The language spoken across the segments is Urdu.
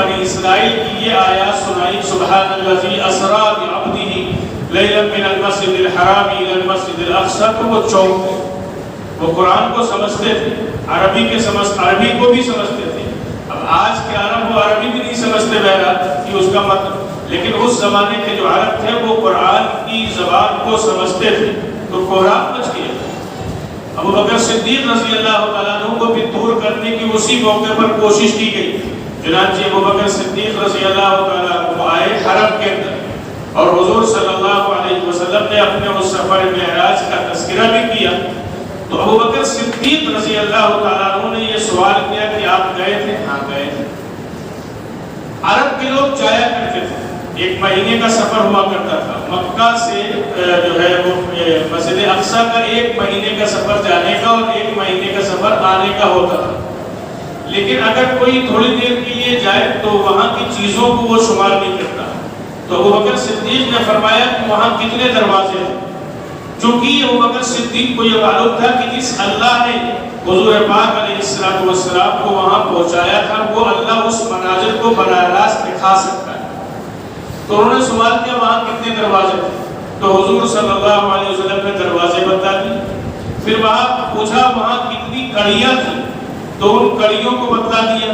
بنی اسرائیل کی یہ آیات سنائی، سبحان الذی اسری بعبدہ لیلا من المسجد الحرام الی المسجد الاقصی، تو وہ چونک گئے۔ وہ قرآن کو سمجھتے تھے، عربی کو بھی سمجھتے تھے۔ اب آج کے عرب وہ عربی بھی نہیں سمجھتے بہرحال کہ اس کا مطلب، لیکن اس زمانے کے جو عرب تھے وہ قرآن کی زبان کو سمجھتے تھے، تو کوہرام مچ گیا۔ ابو بکر صدیق رضی اللہ تعالیٰ عنہ کو بھی دور کرنے کی اسی موقع پر کوشش کی گئی، چنانچہ ابو بکر صدیق رضی اللہ تعالیٰ عنہ آئے حرم کے اندر، اور حضور صلی اللہ علیہ وسلم نے اپنے اس سفر معراج کا تذکرہ بھی کیا۔ تو ابو بکر صدیق رضی اللہ تعالیٰ عنہ نے یہ سوال کیا کہ آپ گئے تھے؟ ہاں گئے تھے۔ عرب کے لوگ جایا کرتے تھے، ایک مہینے کا سفر ہوا کرتا تھا، مکہ سے جو ہے وہ مسجد اقصی کا ایک مہینے کا سفر جانے کا اور ایک مہینے کا سفر آنے کا ہوتا تھا۔ لیکن اگر کوئی تھوڑی دیر کے لیے جائے تو وہاں کی چیزوں کو وہ شمار نہیں کرتا۔ تو ابو بکر صدیق نے فرمایا کہ وہاں کتنے دروازے ہیں؟ چونکہ ابو بکر صدیق کو یہ معلوم تھا کہ جس اللہ نے حضور پاک علیہ السلام کو وہاں پہنچایا تھا وہ اللہ اس مناظر کو براہ راست دکھا سکتا ہے۔ تو انہوں نے سوال کیا وہاں کتنے دروازے تھے؟ تو حضور صلی اللہ علیہ وسلم نے دروازے بتا دی۔ پھر وہاں پوچھا وہاں کتنی کڑیاں تھیں؟ تو ان کڑیوں کو بتا دیا۔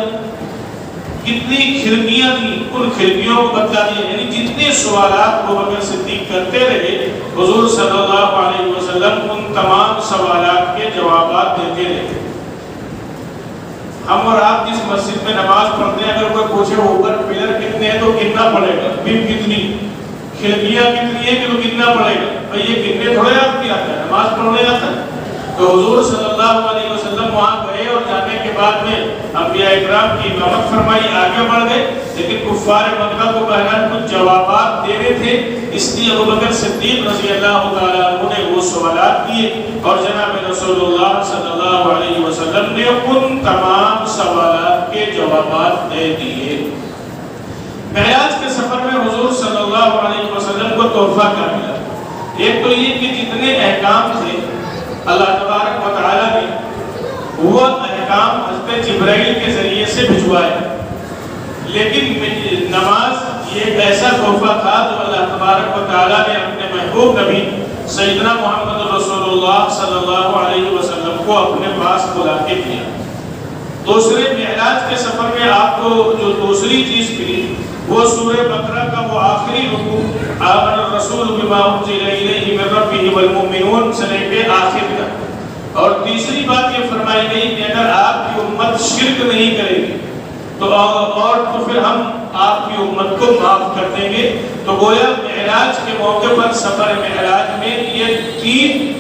کتنی کھڑکیاں تھیں؟ ان کھڑکیوں کو بتا دیا۔ یعنی جتنے سوالات ابو بکر صدیق کرتے رہے حضور صلی اللہ علیہ وسلم ان تمام سوالات کے جوابات دیتے رہے۔ ہم اور آپ جس مسجد میں نماز پڑھتے ہیں اگر کوئی پوچھے اوپر پلر کتنے ہیں تو کتنا پڑے گا، بیم کتنی، کھڑکیاں کتنی ہیں تو کتنا پڑے گا؟ بھئی یہ کتنے تھوڑے آپ کی آتا ہے، نماز پڑھنے آتا ہے۔ تو حضور صلی اللہ علیہ وسلم وہاں گئے اور جانے کے بعد میں انبیاء اکرام کی امامت فرمائی، آگے بڑھ گئے، لیکن کفار مکہ کو بہرحال کچھ جوابات دینے تھے، اس لیے ابو بکر صدیق رضی اللہ تعالیٰ عنہ نے وہ سوالات کیے اور جناب رسول اللہ صلی اللہ علیہ وسلم نے ان تمام سوالات کے جوابات دے دیے۔ معراج کے سفر میں حضور صلی اللہ علیہ وسلم کو تحفہ کیا ملا؟ ایک تو یہ کہ جتنے احکام تھے اللہ تبارک و تعالیٰ نے وہ احکام حضرت جبرائیل کے ذریعے سے بھجوائے، لیکن نماز یہ ایک ایسا تحفہ تھا جو اللہ تبارک و تعالیٰ نے اپنے محبوب نبی سیدنا محمد رسول اللہ صلی اللہ علیہ وسلم کو اپنے پاس بلا کے دیا۔ دوسرے معراج کے سفر میں آپ کو جو دوسری چیز ملی وہ سورہ بقرہ کا وہ آخری رکوع آمن الرسول بما انزل الیہ من ربہ والمؤمنون سے لے کے آخر تک، اور تیسری بات یہ فرمائی گئی کہ اگر آپ کی امت شرک نہیں کرے گی تو پھر ہم آپ کی امت کو معاف کر دیں گے۔ تو گویا معراج کے موقع پر سفر معراج میں یہ تین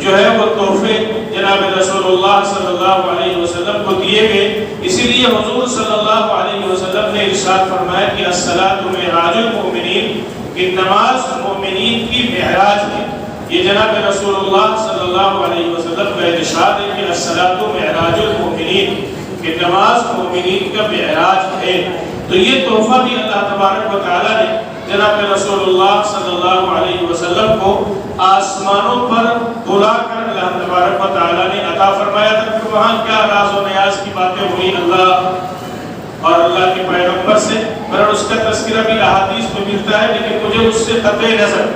جو ہے وہ تحفے جناب رسول اللہ صلی اللہ علیہ وسلم کو دیے گئے۔ اسی لیے حضور صلی اللہ علیہ وسلم نے ارشاد فرمایا کہ الصلاۃ معراج المؤمنین، کہ نماز مومنین کی معراج ہے۔ یہ جناب رسول اللہ صلی اللہ علیہ وسلم کا ارشاد ہے کہ الصلاۃ معراج المؤمنین، کہ نماز مومنین کا معراج ہے۔ تو یہ تحفہ بھی اللہ تبارک و تعالیٰ نے جناب رسول اللہ صلی اللہ علیہ وسلم کو آسمانوں پر بلا کر اللہ تبارک و تعالیٰ نے عطا فرمایا تھا کہ وہاں کیا راز و نیاز کی باتیں ہوئی اللہ اور اللہ کے پیغمبر سے، پر اس کا تذکرہ بھی احادیث میں ملتا ہے، لیکن مجھے اس سے قطع نظر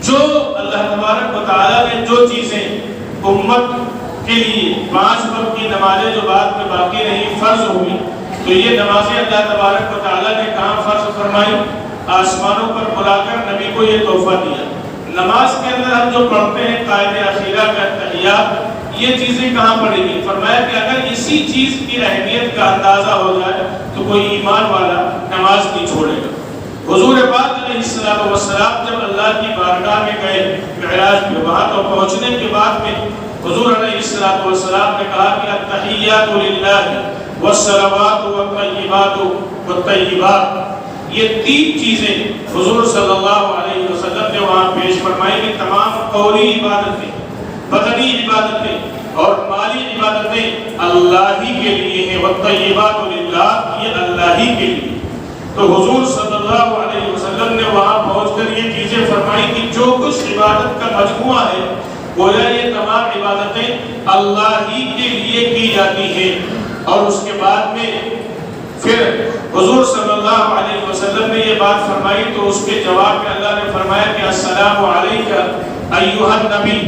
جو اللہ تبارک و تعالیٰ نے جو چیزیں امت کے لیے 5 وقت کی نمازیں جو بعد میں باقی نہیں فرض ہوئی، تو یہ نمازیں اللہ تبارک و تعالیٰ نے کہاں فرض فرمائی؟ آسمانوں پر بلا کر نبی کو یہ تحفہ دیا۔ نماز کے اندر ہم جو پڑھتے ہیں قائد اخیرہ کا تحیات، یہ چیزیں کہاں پڑیں گی؟ فرمایا کہ اگر اسی چیز کی اہمیت کا اندازہ ہو جائے تو کوئی ایمان والا نماز نہیں چھوڑے گا۔ حضور پاک علیہ السلام جب اللہ کی بارگاہ میں گئے معراج میں، وہاں تو پہنچنے کے بعد میں حضور علیہ السلام نے کہا کہ التحیات للہ والصلوات والطیبات والطیبات، یہ 3 چیزیں حضور صلی اللہ علیہ وسلم نے وہاں پیش فرمائی کہ تمام قولی عبادتیں، بدنی عبادتیں اور مالی عبادتیں اللہ ہی کے لیے ہیں، والطیبات للہ، یہ اللہ ہی کے لیے۔ تو حضور صلی اللہ علیہ وسلم نے وہاں پہنچ کر یہ چیزیں فرمائی کہ جو کچھ عبادت کا مجموعہ ہے گویا یہ تمام عبادتیں اللہ ہی کے لیے کی جاتی ہیں۔ اور اس کے بعد میں پھر پھر حضور صلی اللہ علیہ وسلم نے یہ بات فرمائی تو اس کے جواب میں اللہ نے فرمایا کہ السلام علیکہ ایھا النبی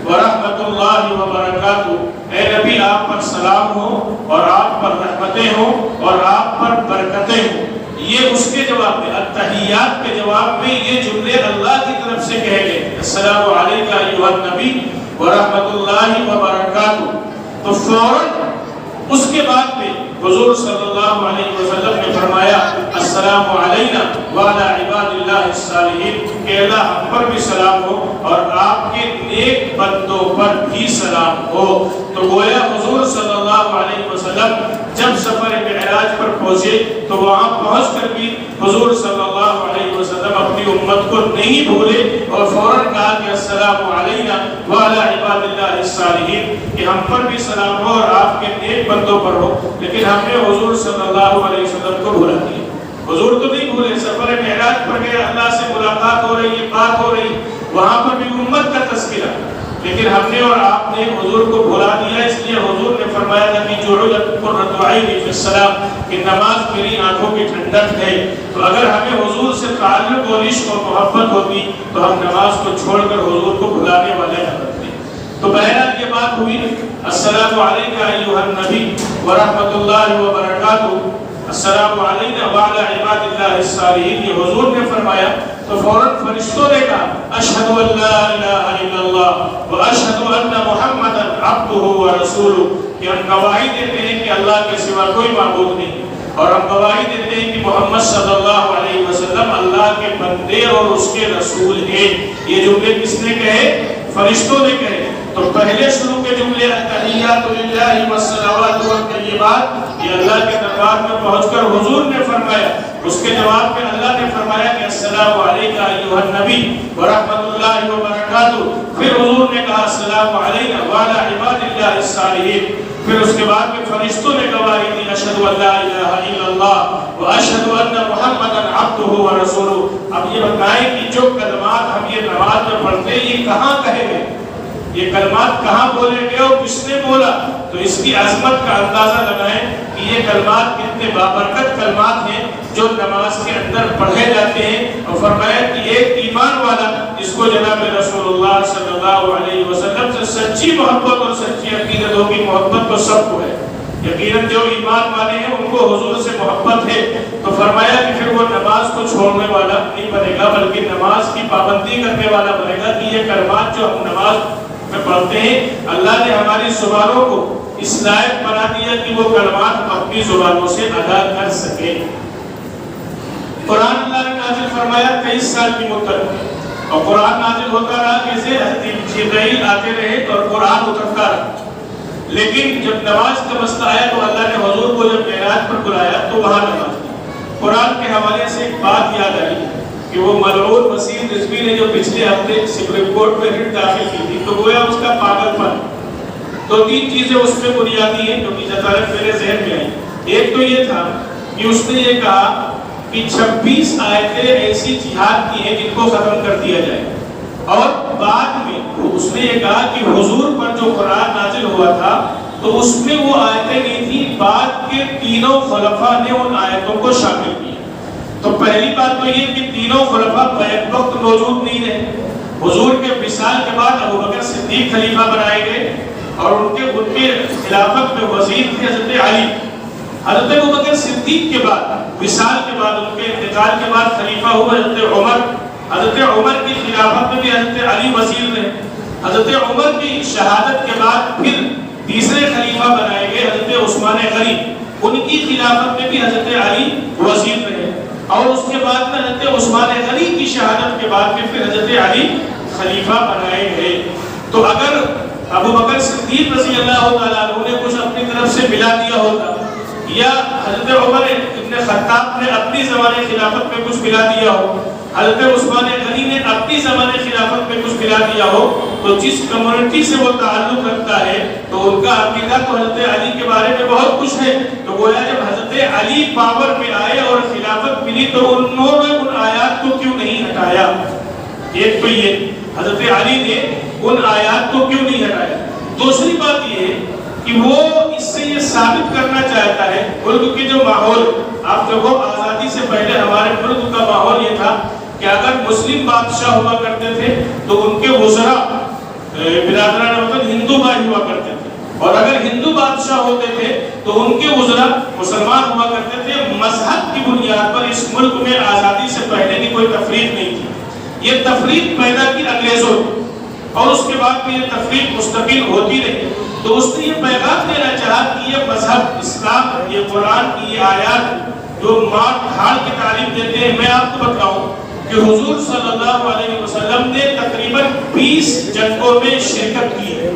ورحمۃ اللہ وبرکاتہ، اے نبی آپ پر سلام ہو اور آپ پر رحمتیں ہوں اور آپ پر برکتیں ہوں۔ یہ اس کے جواب میں، التحیات کے جواب میں یہ جملے اللہ کی طرف سے کہے گئے، السلام علیکہ ایھا النبی ورحمۃ اللہ وبرکاتہ۔ تو فوراً اس کے بعد میں حضور صلی اللہ علیہ وسلم نے فرمایا السلام علینا وعلی عباد اللہ الصالحین، کہ اللہ ہم پر بھی سلام ہو اور آپ کے نیک بندوں پر بھی سلام ہو۔ تو گویا حضور صلی اللہ علیہ وسلم جب سفر معراج پر پہنچے تو وہاں پہنچ کر بھی حضور صلی اللہ علیہ وسلم اپنی امت کو نہیں بھولے اور فوراً کہا کہ السلام علینا وعلی عباد اللہ الصالحین، کہ ہم پر بھی سلام ہو اور آپ کے نیک بندوں پر ہو۔ لیکن ہم نے حضور صلی اللہ علیہ وسلم کو بھولا دیا۔ حضور تو نہیں بھولے، سفر معراج پر گئے، اللہ سے ملاقات ہو رہی ہے، بات ہو رہی، وہاں پر بھی امت کا تذکرہ، لیکن ہم نے اور آپ نے حضور کو بھلا دیا۔ اس لیے حضور نے فرمایا تھا کہ جعلت قرۃ عینی فی الصلاۃ، کہ نماز میری آنکھوں کی ٹھنڈک ہے۔ تو اگر ہمیں حضور سے تعلق اور عشق اور محبت ہوتی تو ہم نماز کو چھوڑ کر حضور کو بھلانے والے نہ ہوتے۔ تو بہرحال یہ بات ہوئی، السلام علیکہ ایھا النبی ورحمۃ اللہ وبرکاتہ، السلام علینا وعلی عباد اللہ الصالحین، یہ حضور نے فرمایا تو فوراً فرشتوں نے کہا اشہد ان لا الہ الا اللہ واشہد ان محمدا عبدہ ورسولہ، کہ ہم گواہی دیتے ہیں کہ اللہ کے سوا کوئی معبود نہیں، اور ہم گواہی دیتے ہیں کہ محمد صلی اللہ علیہ وسلم اللہ کے بندے اور اس کے رسول ہیں۔ یہ جملے کس نے کہے؟ فرشتوں نے کہے۔ تو پہلے شروع کے جملے التحیات للہ والصلوات والطیبات، یہ اللہ کے دربار میں پہنچ کر حضور نے فرمایا۔ اس کے جواب میں اللہ نے فرمایا کہ السلام علیکہ ایھا النبی ورحمۃ اللہ وبرکاتہ۔ پھر حضور نے کہا السلام علینا وعلی عباد اللہ الصالحین۔ پھر اس کے بعد میں فرشتوں نے گواہی دی اشہد ان لا الہ الا اللہ واشہد ان محمدا عبدہ ورسولہ۔ اب یہ بتائیں کہ جو کلمات ہم یہ نماز میں پڑھتے ہیں یہ کہاں کہے گئے، یہ کلمات کہاں بولے گئے اور کس نے بولا؟ تو اس کی عظمت کا اندازہ لگائیں کہ یہ کلمات کتنے بابرکت کلمات ہیں جو نماز کے اندر پڑھے جاتے ہیں۔ اور فرمایا کہ ایک ایمان والا جس کو جناب رسول اللہ صلی اللہ علیہ وسلم سے سچی محبت اور سچی عقیدت ہوگی، محبت تو سب کو ہے، یقیناً جو ایمان والے ہیں ان کو حضور سے محبت ہے، تو فرمایا کہ پھر وہ نماز کو چھوڑنے والا نہیں بنے گا بلکہ نماز کی پابندی کرنے والا بنے گا۔ کہ یہ کلمات جو ہم نماز میں پڑھتے ہیں اللہ نے ہماری زبانوں کو اس لائق بنا دیا کہ وہ کلمات ہم اپنی زبانوں سے ادا کر سکیں۔ قرآن اللہ نے نازل فرمایا 23 سال کی مدت میں، اور قرآن نازل ہوتا رہا، جیسے جبرائیل آتے رہے اور قرآن اترتا رہا۔ لیکن جب نماز کا مسئلہ آیا تو اللہ نے حضور کو جب معراج پر بلایا تو وہاں نماز پڑھی۔ قرآن کے حوالے سے ایک بات یاد آئی کہ وہ ملعون وسیم رضوی نے جو پچھلے ہفتے سپریم کورٹ میں رٹ داخل کی تھی، تو گویا اس کا پاگل پن، دو تین چیزیں اس میں بنیادی ہیں جو کہ جتارت میرے ذہن میں آئی۔ ایک تو یہ تھا کہ اس نے یہ کہا کہ 26 آیتیں ایسی جہاد کی ہیں جن کو ختم کر دیا جائے، اور بعد میں اس نے یہ کہا کہ حضور پر جو قرآن نازل ہوا تھا تو اس میں وہ آیتیں نہیں تھی، بعد کے تینوں خلفاء نے ان آیتوں کو شامل کیا۔ تو پہلی بات تو یہ کہ تینوں خلفاء بیک وقت موجود نہیں رہے، حضور کے وصال کے بعد ابو بکر صدیق خلیفہ بنائے گئے اور ان کے خلافت میں وزیر تھے حضرت علی۔ حضرت ابو بکر صدیق کے بعد وصال کے بعد ان کے انتقال کے بعد خلیفہ ہوا حضرت عمر۔ حضرت عمر کی خلافت میں بھی حضرت علی وزیر رہے۔ حضرت عمر کی شہادت کے بعد پھر تیسرے خلیفہ بنائے گئے حضرت عثمان غنی، ان کی خلافت میں بھی حضرت علی وزیر رہے، اور اس کے بعد میں حضرت عثمان غنی کی شہادت کے بعد میں پھر حضرت علی خلیفہ بنائے گئے۔ تو اگر ابو بکر صدیق رضی اللہ تعالیٰ عنہ نے کچھ اپنی طرف سے ملا دیا ہوتا، یا حضرت عمر ابن خطاب نے اپنی زمانے خلافت میں کچھ ملا دیا ہو، حضرت عثمان غنی نے اپنی زمانے خلافت میں کچھ ملا دیا ہو، تو جس کمیونٹی سے وہ تعلق رکھتا ہے تو ان کا عقیدہ تو حضرت علی کے بارے میں بہت کچھ ہے۔ تو گویا جب حضرت علی پاور میں آئے اور خلافت ملی تو انہوں نے ان آیات کو کیوں نہیں ہٹایا؟ ایک تو یہ حضرت علی نے ان آیات کو کیوں نہیں ہٹایا۔ دوسری بات یہ کہ وہ اس سے یہ ثابت کرنا چاہتا ہے، ملک کے جو ماحول ماحول. آپ دیکھو آزادی سے پہلے ہمارے ملک کا ماحول یہ تھا کہ اگر مسلم بادشاہ ہوا کرتے تھے تو ان کے وزراء برادران وطن ہندو بھائی ہوا کرتے تھے, اور اگر ہندو بادشاہ ہوتے تھے تو ان کے وزراء مسلمان ہوا کرتے تھے. مذہب کی بنیاد پر اس ملک میں آزادی سے پہلے کی کوئی تفریق نہیں تھی. یہ تفریق پیدا کی انگریزوں نے, اور اس کے بعد بھی یہ تفریق مستقل ہوتی رہی. تو اس نے یہ پیغام دینا چاہا کہ یہ مذہب اسلام, یہ قرآن کی یہ آیات جو مار دھاڑ کی تعلیم دیتے ہیں. میں آپ کو بتاؤں کہ حضور صلی اللہ علیہ وسلم نے تقریباً 20 جنگوں میں شرکت کی ہے.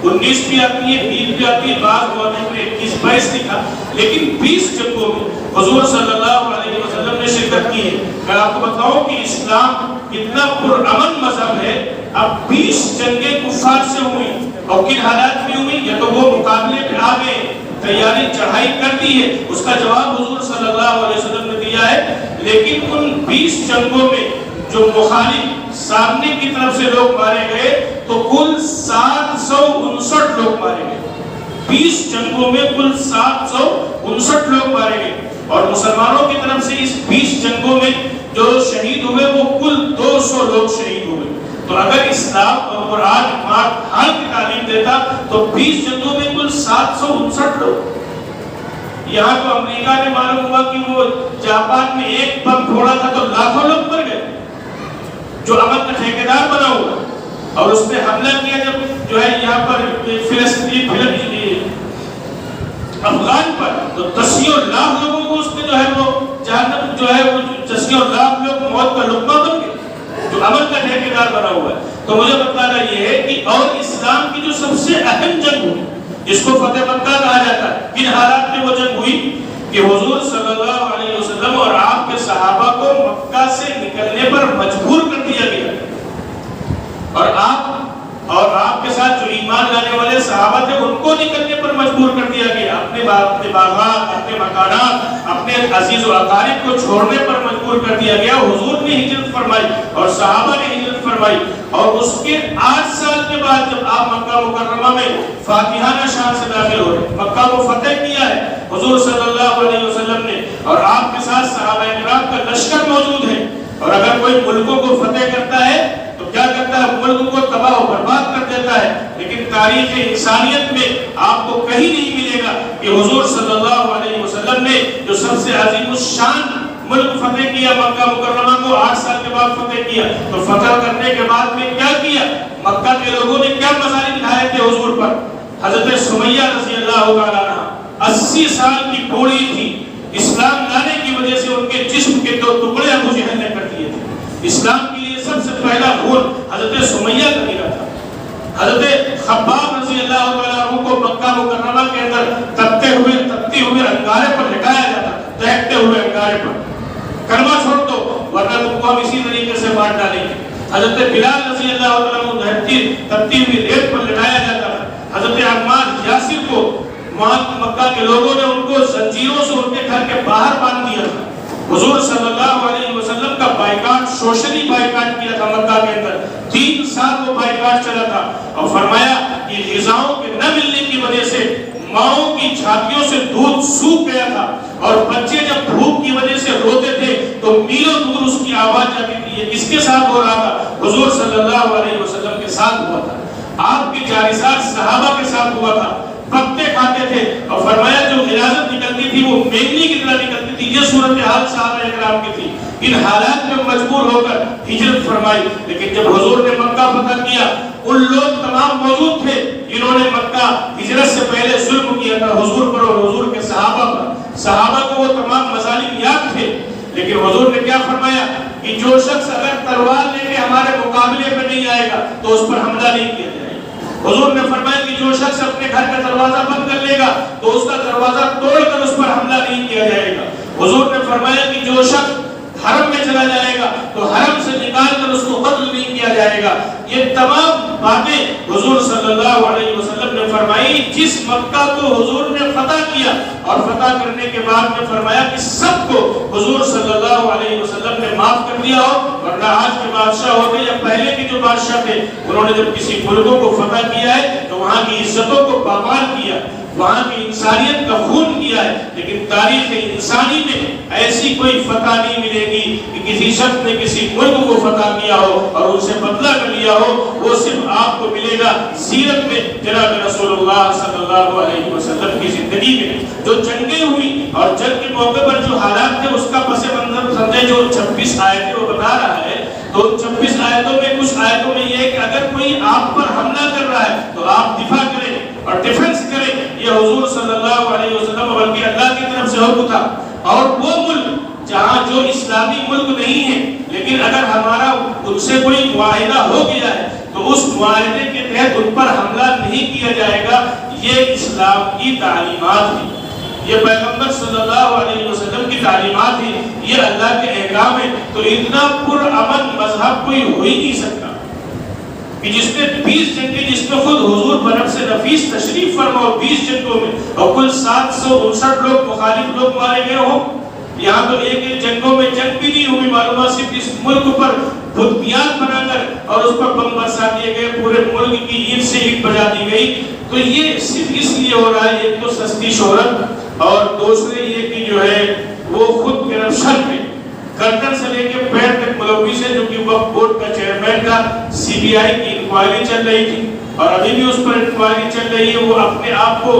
19 بھی آتی ہے, 20 بھی آتی ہے, بعض موضوع میں 21-22 لکھا, لیکن 20 جنگوں میں حضور صلی اللہ علیہ وسلم نے شرکت کی ہے. میں آپ کو بتاؤں کہ اسلام اتنا پرامن مذہب ہے. اب 20 جنگیں کفار سے ہوئی, اور کن حالات میں ہوئی, یا تو وہ مقابلے پہ آ گئے, تیاری چڑھائی کر دی ہے, اس کا جواب حضور صلی اللہ علیہ وسلم نے دیا ہے. لیکن ان 20 جنگوں میں جو مخالف سامنے کی طرف سے لوگ مارے گئے تو کل 759 لوگ مارے گئے. 20 جنگوں میں کل 759 لوگ مارے گئے, اور مسلمانوں کی طرف سے اس 20 جنگوں میں جو شہید ہوئے وہ کل 200 لوگ شہید ہوئے. تو اگر اسلام اور قرآن مار دھاڑ کی تعلیم دیتا تو 20 جنگوں میں کل 759 لوگ. یہاں تو امریکہ نے معلوم ہوا کہ وہ جاپان میں ایک بم پھوڑا تھا تو لاکھوں لوگ مر گئے, جو امن کا ٹھیکیدار بنا ہوا, اور اس نے حملہ کیا جب جو ہے یہاں پر فلسطین افغان پر, تو 10 لاکھ لوگوں کو اس نے جو ہے وہ جہنم جو ہے وہ 10 لاکھ لوگ موت کا لقمہ بن گئے, جو امن کا ٹھیکیدار بنا ہوا ہے. تو مجھے بتانا یہ ہے کہ اور اسلام کی جو سب سے اہم جنگ ہوئی جس کو فتح مکہ کہا جاتا ہے, کن حالات میں وہ جنگ ہوئی کہ حضور صلی اللہ علیہ وسلم اور آپ کے صحابہ کو مکہ سے نکلنے پر مجبور کر دیا گیا, اور آپ کے ساتھ جو ایمان لانے والے صحابہ تھے ان کو نکلنے پر مجبور کر دیا گیا. اپنے باغات, اپنے مکانات, اپنے عزیز و اقارب کو چھوڑنے پر مجبور کر دیا گیا. حضور نے ہجرت فرمائی اور صحابہ نے ہجرت فرمائی, اور اس کے 8 سال کے بعد جب آپ مکہ مکرمہ میں فاتحانہ شان سے داخل ہو رہے, مکہ کو فتح کیا ہے حضور صلی اللہ علیہ وسلم نے, اور آپ کے ساتھ صحابہ کرام کا لشکر موجود ہے. اور اگر کوئی ملکوں کو فتح کرتا ہے تو کیا کرتا ہے, ملک کو تباہ و برباد کر دیتا ہے. لیکن تاریخ انسانیت میں آپ کو کہیں نہیں ملے گا کہ حضور صلی اللہ علیہ وسلم نے جو سب سے عظیم الشان ملک فتح کیا, مکہ مکرمہ کو 8 سال کے بعد فتح کیا, تو فتح کرنے کے بعد میں کیا کیا, مکہ کے لوگوں نے کیا مظالم ڈھائے تھے حضور پر. حضرت سمیہ رضی اللہ تعالیٰ عنہ 80 سال کی بوڑھی تھی, اسلام لانے کی وجہ سے ان کے جسم کے 2 ٹکڑے ابو جہل نے کر دیے تھے. اسلام کے لیے سب سے پہلا خون حضرت سمیہ کا گرا تھا. حضرت خباب رضی اللہ تعالیٰ عنہ کو مکہ مکرمہ کے اندر تپتے ہوئے انگارے پر لٹایا جاتا, دہتے ہوئے انگارے پر, کلمہ چھوڑ دو ورنہ تم کو ہم اسی طریقے سے مار ڈالیں گے. حضرت بلال رضی اللہ تعالیٰ عنہ تپتی ہوئی ریت پر لٹایا جاتا تھا. حضرت عمار یاسر کو مکہ کے لوگوں نے ان کو زنجیروں سے ان کے گھر کے باہر باندھ دیا تھا. حضور صلی اللہ علیہ وسلم کا بائیکاٹ, سوشلی بائیکاٹ کیا تھا مکہ کے اندر. 3 سال وہ بائیکاٹ چلا تھا, اور فرمایا کہ غذاؤں کے نہ ملنے کی وجہ سے ماؤں کی چھاتیوں سے دودھ سوکھ گیا تھا, اور بچے جب بھوک کی وجہ سے روتے تھے تو میلوں دور اس کی آواز جاتی تھی. یہ کس کے ساتھ ہو رہا تھا, حضور صلی اللہ علیہ وسلم کے ساتھ ہوا تھا. آپ کے جارثات صحابہ کے ساتھ ہوا تھا, پتے کھاتے تھے, اور فرمایا جو غلاظت نکلتی تھی وہ مینگنی کی طرح نکلتی تھی. یہ صورتحال صحابہ کرام کی تھی. ان حالات میں مجبور ہو کر ہجرت فرمائی. لیکن جب حضور نے مکہ فتح کیا, ان لوگ تمام موجود تھے جنہوں نے مکہ ہجرت سے پہلے ظلم کیا تھا حضور پر اور حضور کے صحابہ پر. صحابہ کو وہ تمام مظالم یاد تھے, لیکن حضور نے کیا فرمایا کہ جو شخص اگر تلوار لے کے ہمارے مقابلے میں نہیں آئے گا تو اس پر حملہ نہیں کیا جائے گا. حضور نے فرمایا کہ جو شخص اپنے گھر کا دروازہ بند کر لے گا تو اس کا دروازہ توڑ کر اس پر حملہ نہیں کیا جائے گا. حضور نے فرمایا کہ جو شخص حرم میں چلا جائے گا تو حرم سے نکال کر اس کو قتل نہیں کیا جائے گا. یہ تمام باتیں حضور صلی اللہ علیہ وسلم نے فرمائی. جس مکہ کو حضور نے فتح کیا اور فتح کرنے کے بعد نے فرمایا کہ سب کو حضور صلی اللہ علیہ وسلم نے معاف کر دیا ہو, ورنہ آج کے بادشاہ ہوتے یا پہلے کے جو بادشاہ تھے انہوں نے جب کسی ملکوں کو فتح کیا ہے تو وہاں کی عزتوں کو پامال کیا, وہاں کی انسانیت کا خون کیا ہے، لیکن تاریخ انسانی میں ایسی کوئی فتح نہیں ملے گی کہ کسی شخص نے کسی ملک کو فتح کیا ہو اور ان سے بدلہ کر لیا ہو۔ وہ صرف آپ کو ملے گا سیرت میں، جناب رسول اللہ صلی اللہ علیہ وسلم کی زندگی میں جو جنگیں ہوئی اور جنگ کے موقع پر جو حالات تھے اس کا پس منظر سمجھے۔ جو 26 آیتیں وہ بتا رہا ہے، تو 26 آیتوں میں کچھ آیتوں میں یہ ہے کہ اگر کوئی آپ پر حملہ کر رہا ہے تو آپ دفاع کریں اور ڈیفنس کریں۔ یہ حضور صلی اللہ علیہ وسلم بلکہ اللہ کی طرف سے حکم تھا۔ اور وہ ملک جہاں جو اسلامی ملک نہیں ہے، لیکن اگر ہمارا ان سے کوئی معاہدہ ہو گیا ہے تو اس معاہدے کے تحت ان پر حملہ نہیں کیا جائے گا۔ یہ اسلام کی تعلیمات ہیں، یہ پیغمبر صلی اللہ علیہ وسلم کی تعلیمات ہیں، یہ اللہ کے احکام ہیں۔ تو اتنا پرامن مذہب کوئی ہو ہی نہیں سکتا کہ جس میں 20 جنگیں، جس میں خود حضور بنفس نفیس تشریف فرما 20 جنگوں میں اور کل 759 لوگ مخالف لوگ مارے گئے ہوں۔ یہاں تو ایک جنگوں میں جنگ بھی نہیں ہوئی، معلومات صرف اس ملک پر بتیان بنا کر اور اس پر بم برسا دیے گئے، پورے ملک کی اینٹ سے اینٹ بجا دی گئی۔ تو یہ صرف اس لیے ہو رہا ہے، ایک تو سستی شہرت اور دوسرے یہ کہ جو ہے وہ خود کرپشن میں گردن سے لے کے پیر تک ملوث ہے، جو کہ وقف بورڈ کا چیئرمین کا سی بی آئی کی انکوائری چل رہی تھی اور ابھی بھی اس پر انکوائری چل رہی ہے۔ وہ اپنے آپ کو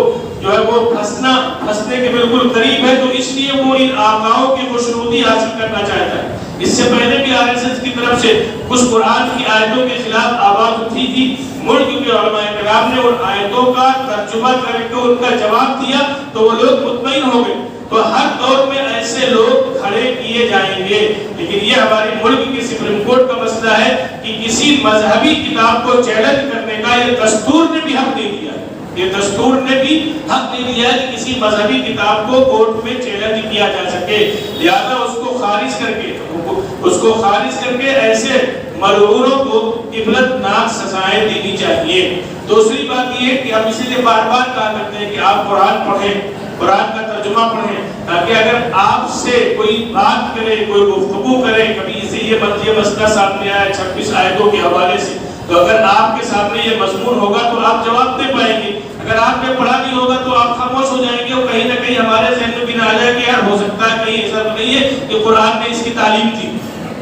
جو ہے وہ پھنسنے کے بالکل قریب ہے، تو اس لیے وہ ان آقاؤں کی خوشنودی حاصل کرنا چاہتا ہے۔ اس سے پہلے بھی آر ایس ایس کی طرف سے کچھ قرآن کی آیتوں کے خلاف آواز اٹھی تھی، ملک کے علماء کرام نے ان آیتوں کا ترجمہ کر کے ان کا جواب دیا تو وہ لوگ مطمئن ہو گئے۔ تو ہر دور میں ایسے لوگ کھڑے کیے جائیں گے، لیکن یہ ہمارے ملک کی سپریم کورٹ کا مسئلہ ہے کہ کسی مذہبی کتاب کو چیلنج کرنے کا یہ دستور نے بھی حق دے دیا ہے۔ یہ دستور نے بھی حق دے دیا ہے کہ کسی مذہبی کتاب کو کورٹ میں چیلنج کیا جا سکے، لہذا اس کو خارج کر کے ایسے ملعونوں کو عبرت ناک سزائیں دینی چاہیے۔ دوسری بات یہ ہے کہ ہم اسی لیے بار بار کہا کرتے ہیں کہ آپ قرآن پڑھیں، قرآن کا ترجمہ پڑھیں، تاکہ اگر آپ سے کوئی بات کرے، کوئی گفتگو کرے، کبھی اسی یہ مسئلہ سامنے آیا 26 آیتوں کے حوالے سے، تو اگر آپ کے سامنے یہ مضمون ہوگا تو آپ جواب دے پائیں گے۔ اگر آپ نے پڑھا نہیں ہوگا تو آپ خاموش ہو جائیں گے، اور کہیں نہ کہیں ہمارے ذہن میں بھی نہ آ جائے کہ یار ہو سکتا ہے کہیں ایسا تو نہیں ہے کہ قرآن نے اس کی تعلیم دی۔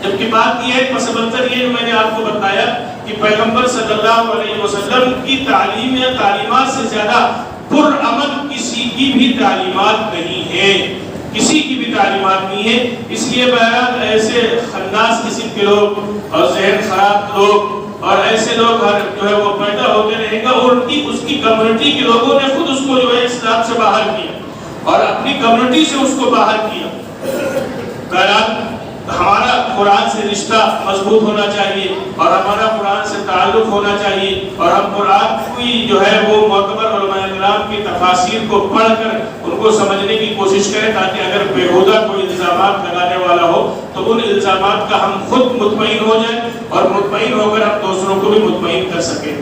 جبکہ بات یہ ہے، پس منظر یہ میں نے آپ کو بتایا کہ پیغمبر صلی اللہ علیہ وسلم کی تعلیم یا تعلیمات سے زیادہ پرامن کسی کی بھی تعلیمات نہیں ہے، کسی کی بھی تعلیمات نہیں ہے۔ اس لیے بہرحال ایسے خناس قسم کے لوگ اور ذہن خراب لوگ اور ایسے لوگ جو ہے وہ پیدا ہوتے رہیں گا، اور اس کی کمیونٹی کے لوگوں نے خود اس کو جو ہے اسلام سے باہر کیا اور اپنی کمیونٹی سے اس کو باہر کیا۔ ہمارا قرآن سے رشتہ مضبوط ہونا چاہیے اور ہمارا قرآن سے تعلق ہونا چاہیے، اور ہم قرآن کی جو ہے وہ معتبر علماء کرام کی تفاسیر کو پڑھ کر ان کو سمجھنے کی کوشش کریں، تاکہ اگر بیہودہ کوئی الزامات لگانے والا ہو تو ان الزامات کا ہم خود مطمئن ہو جائیں اور مطمئن ہو کر ہم دوسروں کو بھی مطمئن کر سکیں۔